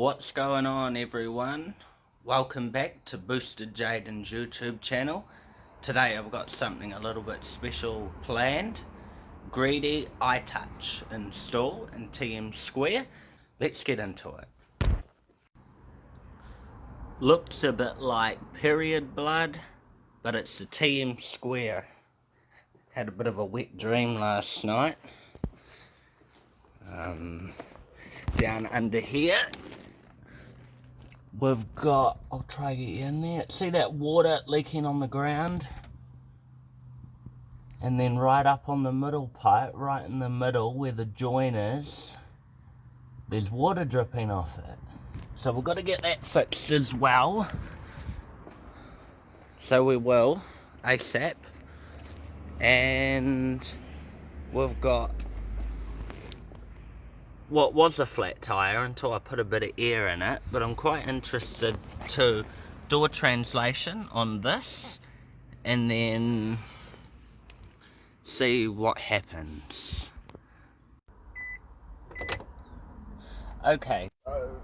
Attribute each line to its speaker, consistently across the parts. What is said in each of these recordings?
Speaker 1: What's going on, everyone? Welcome back to Boosted Jaden's YouTube channel. Today I've got something a little bit special planned. Greddy iTouch install in TM-SQAURE. Let's get into it. Looks a bit like period blood, but it's the TM-SQAURE. Had a bit of a wet dream last night. Down under here we've got, I'll try to get you in there, see that water leaking on the ground? And then right up on the middle pipe, right in the middle where the joint is, there's water dripping off it. So we've got to get that fixed as well. So we will, ASAP. And we've got what was a flat tyre until I put a bit of air in it, but I'm quite interested to do a translation on this and then see what happens. Okay, so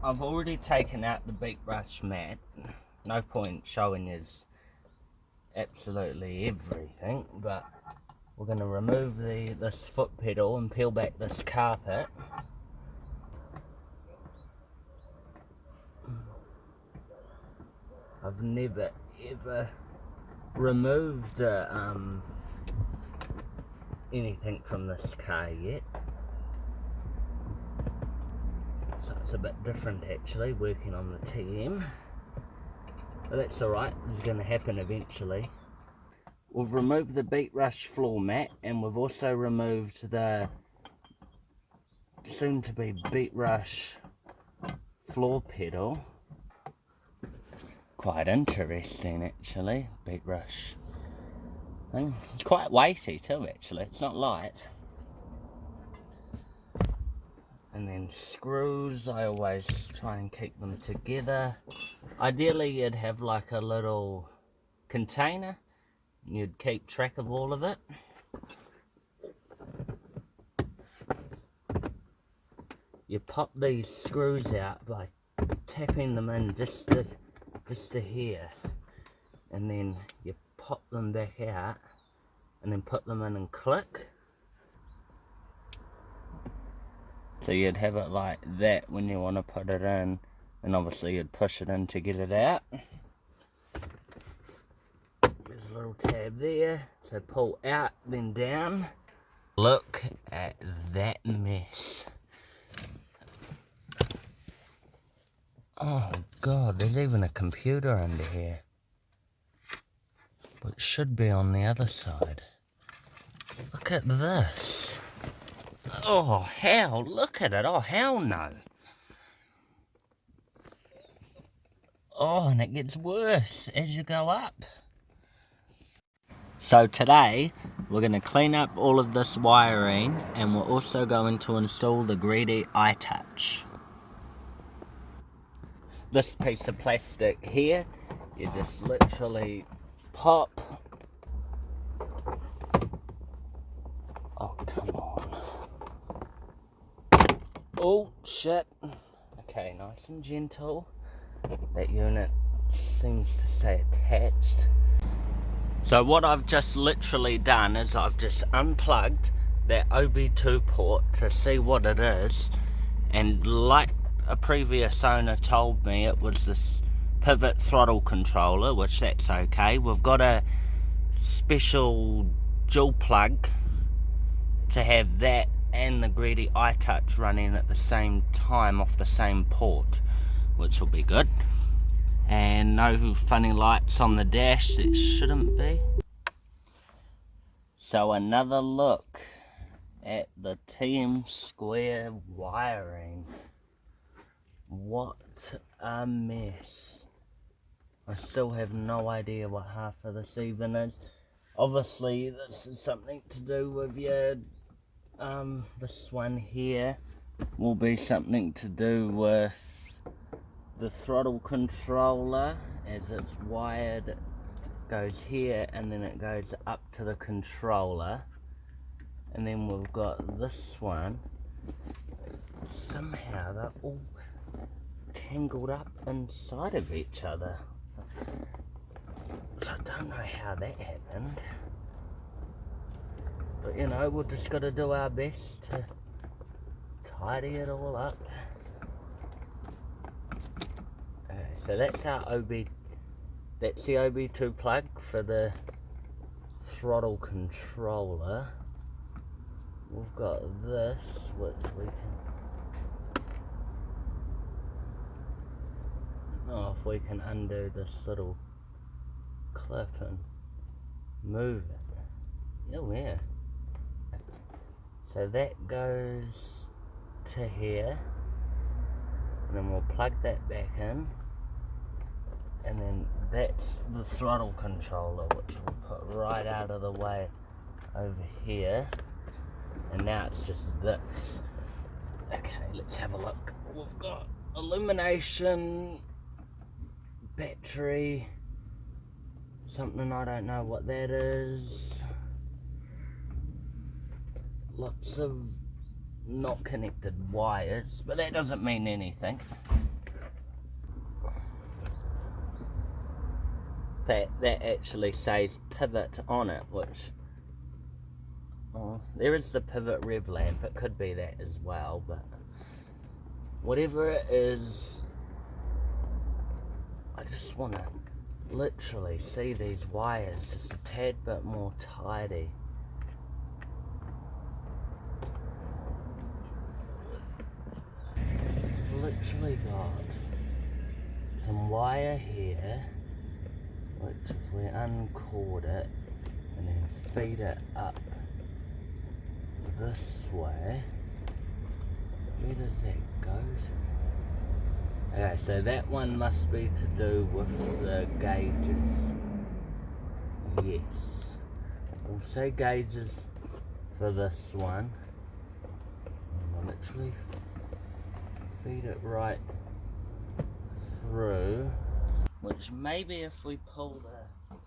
Speaker 1: I've already taken out the beat brush mat. No point showing you absolutely everything, but we're going to remove this foot pedal and peel back this carpet. I've never ever removed anything from this car yet, so it's a bit different actually working on the TM, but that's alright, it's going to happen eventually. We've removed the beat rush floor mat, and we've also removed the soon to be beat rush floor pedal. Quite interesting actually, beat rush thing. It's quite weighty too actually, it's not light. And then screws, I always try and keep them together. Ideally you'd have like a little container, you'd keep track of all of it. You pop these screws out by tapping them in just to here, and then you pop them back out and then put them in and click. So you'd have it like that when you want to put it in, and obviously you'd push it in to get it out. There's a little tab there, so pull out then down. Look at that mess. Oh god, there's even a computer under here, but it should be on the other side. Look at this. Oh hell, look at it. Oh hell no. Oh, and it gets worse as you go up. So today we're going to clean up all of this wiring, and we're also going to install the Greddy iTouch. This piece of plastic here, you just literally pop. Oh, come on. Oh, shit. Okay, nice and gentle. That unit seems to stay attached. So what I've just literally done is I've just unplugged that OB2 port to see what it is, and like a previous owner told me, it was this pivot throttle controller, which that's okay. We've got a special dual plug to have that and the Greddy iTouch running at the same time off the same port, which will be good. And no funny lights on the dash, that shouldn't be. So another look at the TM-SQAURE wiring. What a mess. I still have no idea what half of this even is. Obviously this is something to do with your this one here will be something to do with the throttle controller, as it's wired. It goes here and then it goes up to the controller, and then we've got this one. Somehow they're all tangled up inside of each other. So I don't know how that happened. But you know, we've just got to do our best to tidy it all up. Okay, so that's our that's the OB2 plug for the throttle controller. We've got this, which we can, I don't know if we can undo this little clip and move it. Oh yeah. So that goes to here, and then we'll plug that back in, and then that's the throttle controller, which we'll put right out of the way over here. And now it's just this. Okay, let's have a look. We've got illumination, battery, something I don't know what that is. Lots of not connected wires, but that doesn't mean anything. That actually says pivot on it, which, oh, there is the pivot rev lamp. It could be that as well, but whatever it is, I just want to literally see these wires just a tad bit more tidy. I've literally got some wire here, which if we uncord it and then feed it up this way, where does that go to? Okay, so that one must be to do with the gauges. Yes. We'll say gauges for this one. And we'll literally feed it right through. Which maybe if we pull the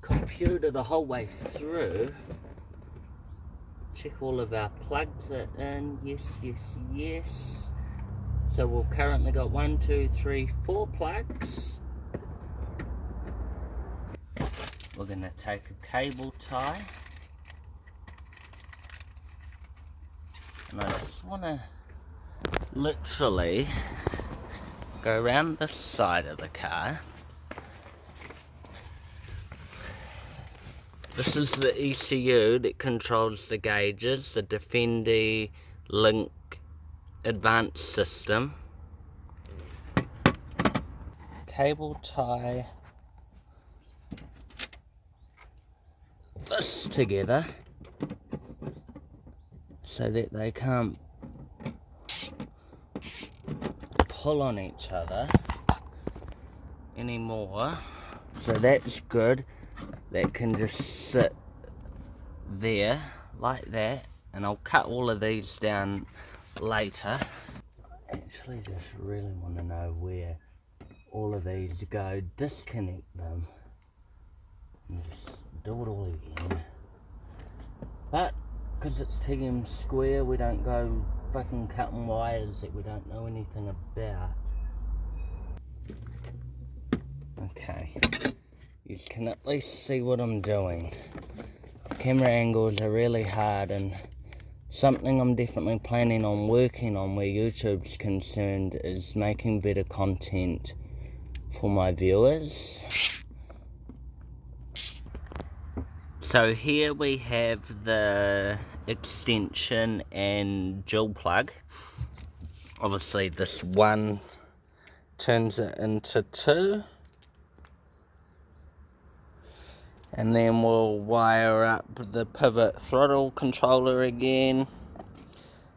Speaker 1: computer the whole way through, check all of our plugs are in. Yes, yes, yes. So we've currently got 1, 2, 3, 4 plugs. We're going to take a cable tie, and I just want to literally go around the side of the car. This is the ECU that controls the gauges, the Defendi Link Advanced System. Cable tie this together so that they can't pull on each other anymore. So that's good. That can just sit there like that, and I'll cut all of these down later. I actually just really want to know where all of these go. Disconnect them and just do it all again. But because it's TM-SQAURE, we don't go fucking cutting wires that we don't know anything about. Okay, you can at least see what I'm doing. Camera angles are really hard, and something I'm definitely planning on working on where YouTube's concerned is making better content for my viewers. So here we have the extension and dual plug. Obviously this one turns it into 2. And then we'll wire up the pivot throttle controller again.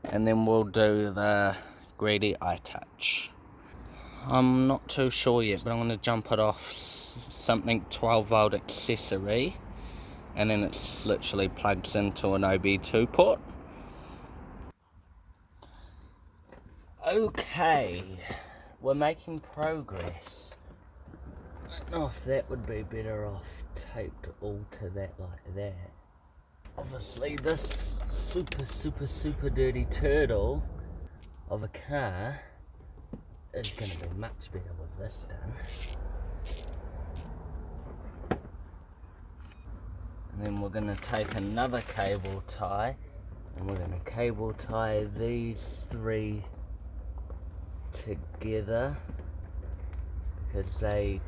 Speaker 1: And then we'll do the Greddy iTouch. I'm not too sure yet, but I'm going to jump it off something 12 volt accessory. And then it literally plugs into an OB2 port. Okay, we're making progress. I don't know if that would be better off taped all to that like that. Obviously this super dirty turtle of a car is going to be much better with this done. And then we're going to take another cable tie and we're going to cable tie these three together because they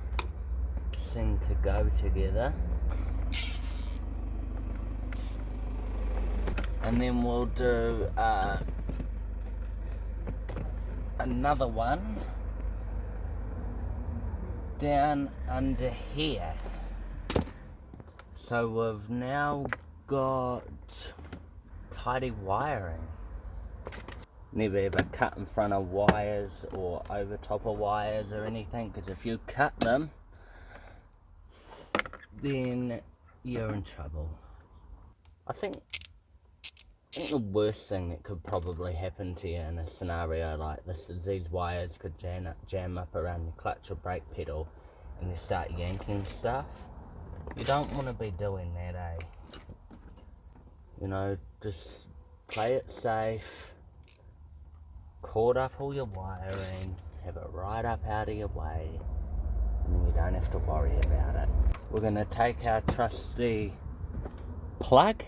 Speaker 1: seem to go together. And then we'll do another one down under here. So we've now got tidy wiring. Never ever cut in front of wires or over top of wires or anything, because if you cut them, then you're in trouble. I think the worst thing that could probably happen to you in a scenario like this is these wires could jam up around your clutch or brake pedal and you start yanking stuff. You don't want to be doing that, eh? You know, just play it safe, cord up all your wiring, have it right up out of your way, and then you don't have to worry about it. We're going to take our trusty plug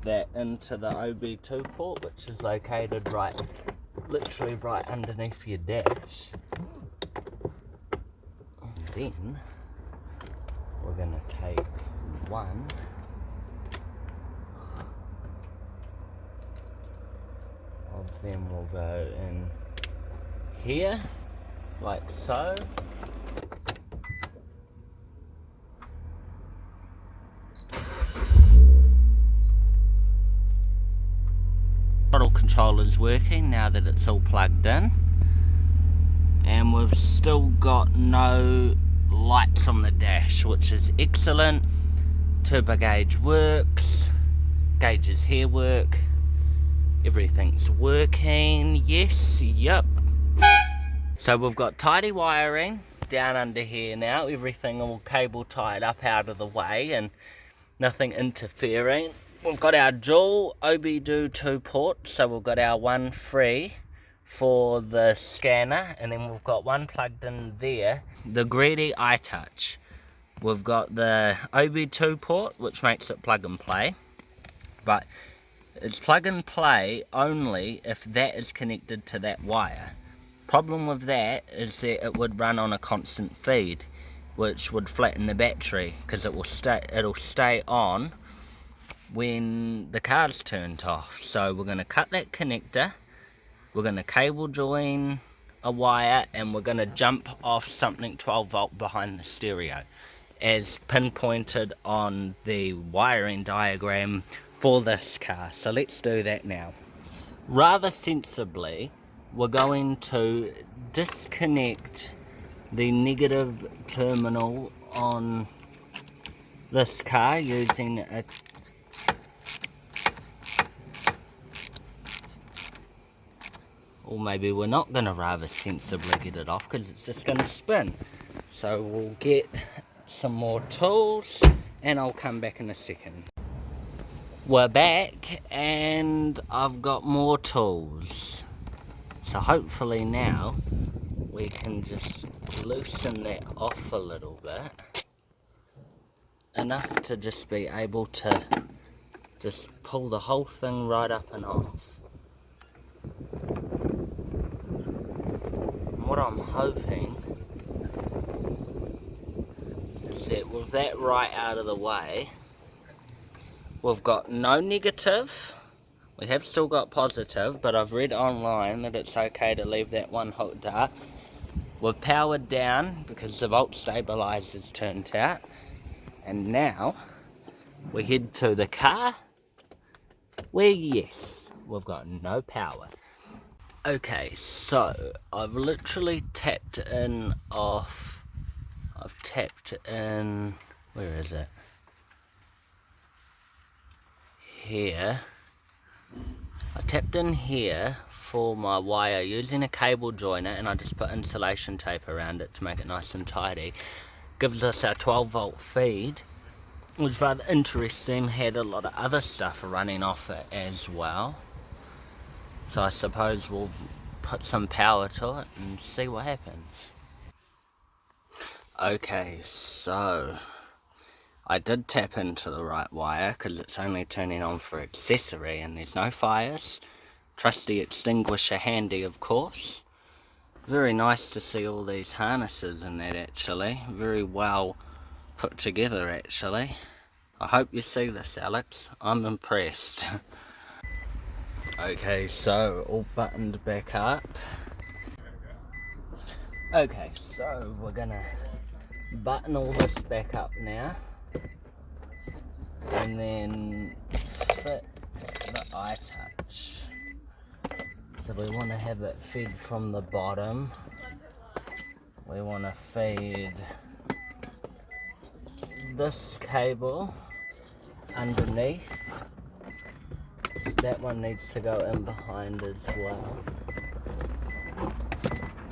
Speaker 1: that into the OB2 port, which is located literally right underneath your dash. And then we're going to take one of them, will go in here, like so. Throttle controller's working now that it's all plugged in, and we've still got no lights on the dash, which is excellent. Turbo gauge works, gauges here work, everything's working. Yes, yep. So we've got tidy wiring down under here now, everything all cable tied up out of the way and nothing interfering. We've got our dual OB2 port, so we've got our one free for the scanner, and then we've got one plugged in there, the Greddy iTouch. We've got the OB2 port, which makes it plug and play, but it's plug and play only if that is connected to that wire. Problem with that is that it would run on a constant feed, which would flatten the battery because it'll stay on when the car's turned off. So we're going to cut that connector, we're going to cable join a wire, and we're going to jump off something 12 volt behind the stereo as pinpointed on the wiring diagram for this car. So let's do that now. Rather sensibly, we're going to disconnect the negative terminal on this car using a or maybe we're not going to rather sensibly get it off because it's just going to spin. So we'll get some more tools and I'll come back in a second. We're back and I've got more tools. So hopefully now we can just loosen that off a little bit. Enough to just be able to just pull the whole thing right up and off. What I'm hoping is that with that right out of the way, we've got no negative. We have still got positive, but I've read online that it's okay to leave that one hooked up. We've powered down because the volt stabilizer's turned out, and now we head to the car where, yes, we've got no power. Okay, so I've literally tapped in off, I've tapped in, where is it? Here. I tapped in here for my wire using a cable joiner, and I just put insulation tape around it to make it nice and tidy. Gives us our 12 volt feed, which is rather interesting, had a lot of other stuff running off it as well. So I suppose we'll put some power to it and see what happens. Okay, so I did tap into the right wire because it's only turning on for accessory and there's no fires. Trusty extinguisher handy, of course. Very nice to see all these harnesses in that, actually. Very well put together, actually. I hope you see this, Alex. I'm impressed. Okay, so all buttoned back up. Okay, so we're gonna button all this back up now. And then fit the iTouch. So we want to have it fed from the bottom. We want to feed this cable underneath. That one needs to go in behind as well.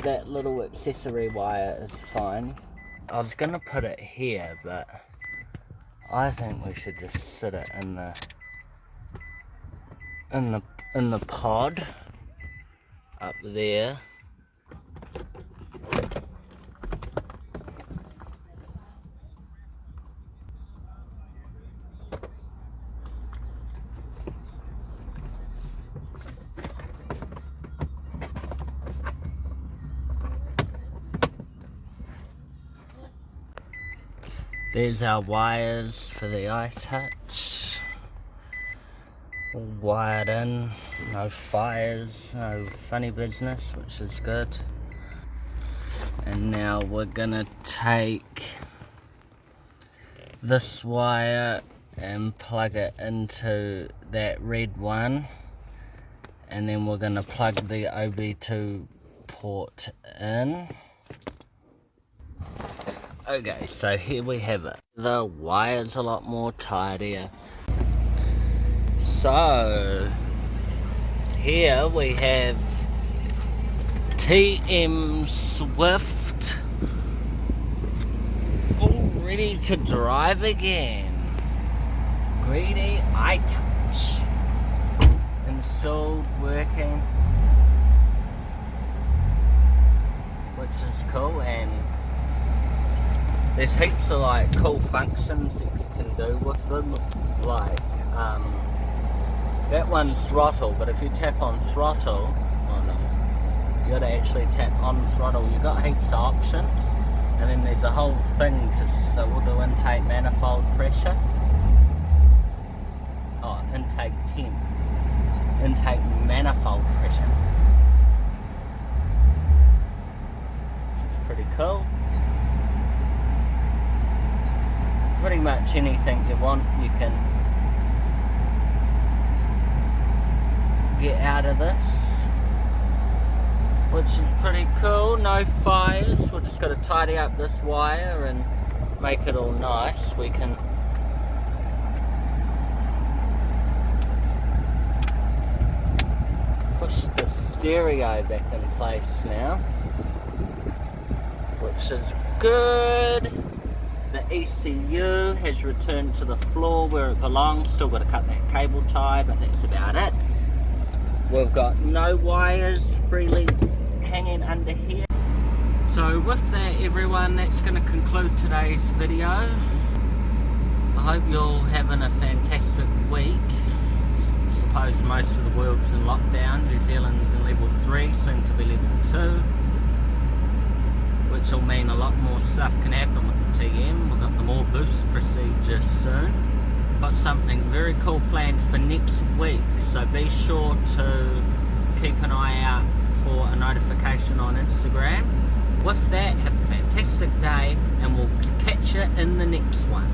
Speaker 1: That little accessory wire is fine. I was going to put it here, but I think we should just sit it in the pod up there. There's our wires for the iTouch. All wired in, no fires, no funny business, which is good. And now we're gonna take this wire and plug it into that red one, and then we're gonna plug the OB2 port in. Okay, so here we have it. The wire's a lot more tidier. So here we have TM-SQAURE all ready to drive again. Greddy iTouch installed, working, which is cool. And there's heaps of like cool functions that you can do with them, like that one's throttle, but if you tap on throttle, oh no, you gotta actually tap on throttle. You got heaps of options, and then there's a whole thing so we'll do intake manifold pressure. Oh, intake temp, intake manifold pressure, which is pretty cool. Pretty much anything you want you can get out of this, which is pretty cool. No fires. We're just got to tidy up this wire and make it all nice. We can push the stereo back in place now, which is good. The ECU has returned to the floor where it belongs. Still got to cut that cable tie, but that's about it. We've got no wires freely hanging under here. So with that, everyone, that's going to conclude today's video. I hope you're all having a fantastic week. I suppose most of the world's in lockdown. New Zealand's in level 3, soon to be level 2. Which will mean a lot more stuff can happen with the TM. We've got the more boost procedure soon. Got something very cool planned for next week, so be sure to keep an eye out for a notification on Instagram. With that, have a fantastic day, and we'll catch you in the next one.